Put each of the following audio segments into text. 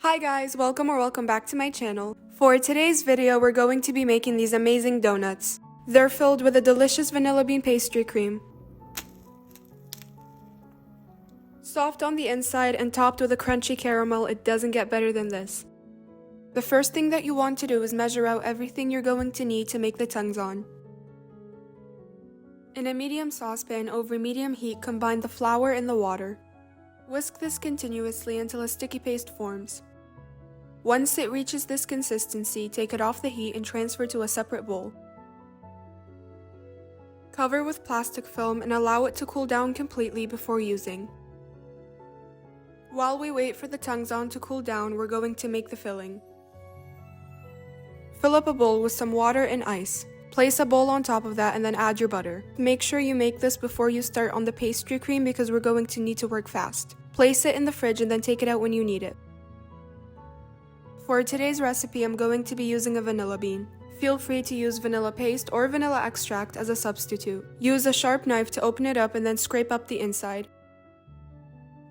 Hi guys, welcome back to my channel. For today's video, we're going to be making these amazing donuts. They're filled with a delicious vanilla bean pastry cream. Soft on the inside and topped with a crunchy caramel, it doesn't get better than this. The first thing that you want to do is measure out everything you're going to need to make the Tangzhong. In a medium saucepan over medium heat, combine the flour and the water. Whisk this continuously until a sticky paste forms. Once it reaches this consistency, take it off the heat and transfer to a separate bowl. Cover with plastic film and allow it to cool down completely before using. While we wait for the Tangzhong to cool down, we're going to make the filling. Fill up a bowl with some water and ice. Place a bowl on top of that and then add your butter. Make sure you make this before you start on the pastry cream because we're going to need to work fast. Place it in the fridge and then take it out when you need it. For today's recipe, I'm going to be using a vanilla bean. Feel free to use vanilla paste or vanilla extract as a substitute. Use a sharp knife to open it up and then scrape up the inside.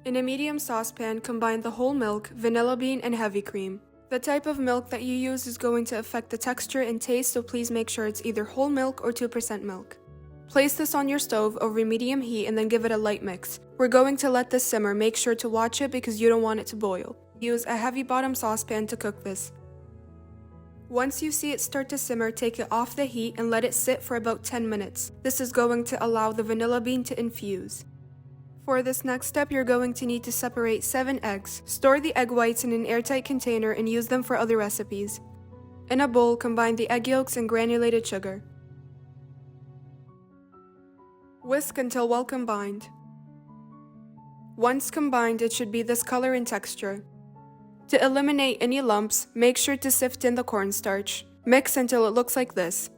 In a medium saucepan, combine the whole milk, vanilla bean, and heavy cream. The type of milk that you use is going to affect the texture and taste, so please make sure it's either whole milk or 2% milk. Place this on your stove over medium heat and then give it a light mix. We're going to let this simmer, make sure to watch it because you don't want it to boil. Use a heavy bottom saucepan to cook this. Once you see it start to simmer, take it off the heat and let it sit for about 10 minutes. This is going to allow the vanilla bean to infuse. For this next step, you're going to need to separate 7 eggs. Store the egg whites in an airtight container and use them for other recipes. In a bowl, combine the egg yolks and granulated sugar. Whisk until well combined. Once combined, it should be this color and texture. To eliminate any lumps, make sure to sift in the cornstarch. Mix until it looks like this.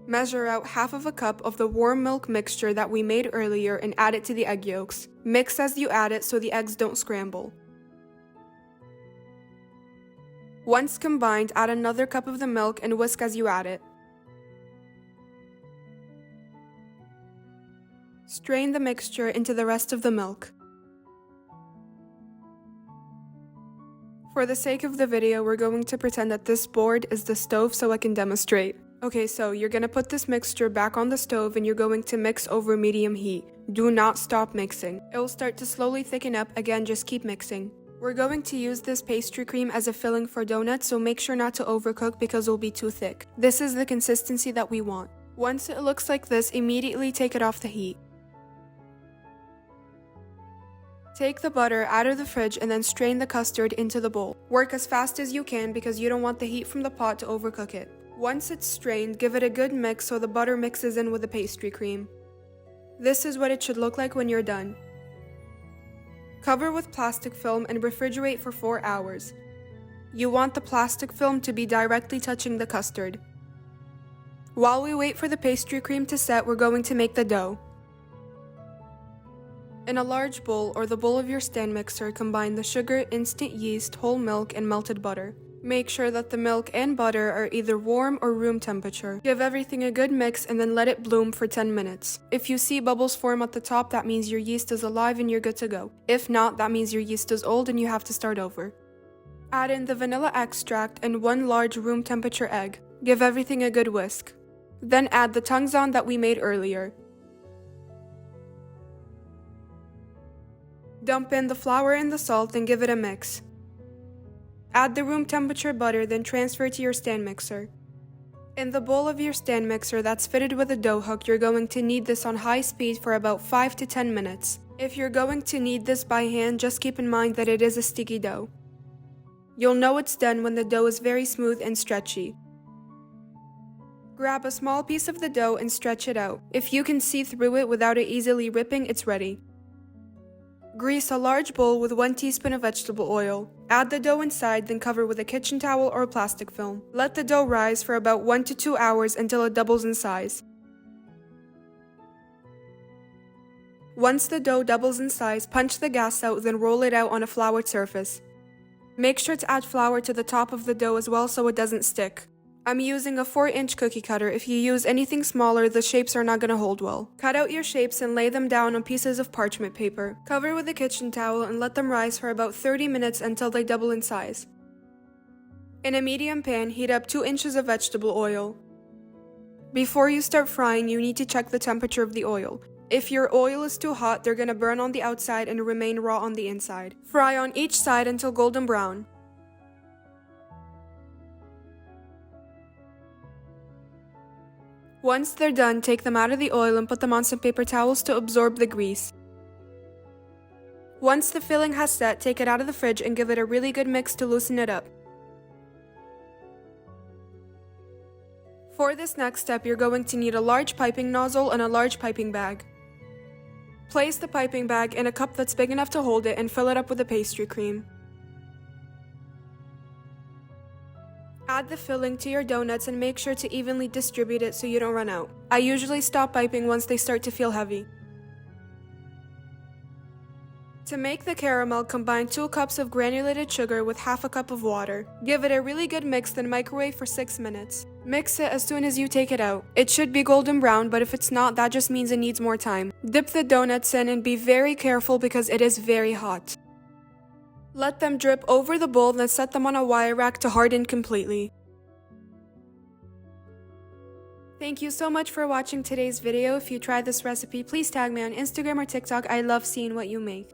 Measure out half of a cup of the warm milk mixture that we made earlier and add it to the egg yolks. Mix as you add it so the eggs don't scramble. Once combined, add another cup of the milk and whisk as you add it. Strain the mixture into the rest of the milk. For the sake of the video, we're going to pretend that this board is the stove so I can demonstrate. Okay, so you're going to put this mixture back on the stove and you're going to mix over medium heat. Do not stop mixing. It will start to slowly thicken up. Again, just keep mixing. We're going to use this pastry cream as a filling for donuts, so make sure not to overcook because it will be too thick. This is the consistency that we want. Once it looks like this, immediately take it off the heat. Take the butter out of the fridge and then strain the custard into the bowl. Work as fast as you can because you don't want the heat from the pot to overcook it. Once it's strained, give it a good mix so the butter mixes in with the pastry cream. This is what it should look like when you're done. Cover with plastic film and refrigerate for 4 hours. You want the plastic film to be directly touching the custard. While we wait for the pastry cream to set, we're going to make the dough. In a large bowl or the bowl of your stand mixer, combine the sugar, instant yeast, whole milk, and melted butter. Make sure that the milk and butter are either warm or room temperature. Give everything a good mix and then let it bloom for 10 minutes. If you see bubbles form at the top, that means your yeast is alive and you're good to go. If not, that means your yeast is old and you have to start over. Add in the vanilla extract and 1 large room temperature egg. Give everything a good whisk. Then add the Tangzhong that we made earlier. Dump in the flour and the salt and give it a mix. Add the room temperature butter, then transfer to your stand mixer. In the bowl of your stand mixer that's fitted with a dough hook, you're going to knead this on high speed for about 5 to 10 minutes. If you're going to knead this by hand, just keep in mind that it is a sticky dough. You'll know it's done when the dough is very smooth and stretchy. Grab a small piece of the dough and stretch it out. If you can see through it without it easily ripping, it's ready. Grease a large bowl with 1 teaspoon of vegetable oil. Add the dough inside, then cover with a kitchen towel or plastic film. Let the dough rise for about 1 to 2 hours until it doubles in size. Once the dough doubles in size, punch the gas out, then roll it out on a floured surface. Make sure to add flour to the top of the dough as well so it doesn't stick. I'm using a 4-inch cookie cutter. If you use anything smaller, the shapes are not going to hold well. Cut out your shapes and lay them down on pieces of parchment paper. Cover with a kitchen towel and let them rise for about 30 minutes until they double in size. In a medium pan, heat up 2 inches of vegetable oil. Before you start frying, you need to check the temperature of the oil. If your oil is too hot, they're going to burn on the outside and remain raw on the inside. Fry on each side until golden brown. Once they're done, take them out of the oil and put them on some paper towels to absorb the grease. Once the filling has set, take it out of the fridge and give it a really good mix to loosen it up. For this next step, you're going to need a large piping nozzle and a large piping bag. Place the piping bag in a cup that's big enough to hold it and fill it up with the pastry cream. Add the filling to your donuts and make sure to evenly distribute it so you don't run out. I usually stop piping once they start to feel heavy. To make the caramel, combine 2 cups of granulated sugar with half a cup of water. Give it a really good mix, then microwave for 6 minutes. Mix it as soon as you take it out. It should be golden brown, but if it's not, that just means it needs more time. Dip the donuts in and be very careful because it is very hot. Let them drip over the bowl, then set them on a wire rack to harden completely. Thank you so much for watching today's video. If you try this recipe, please tag me on Instagram or TikTok. I love seeing what you make.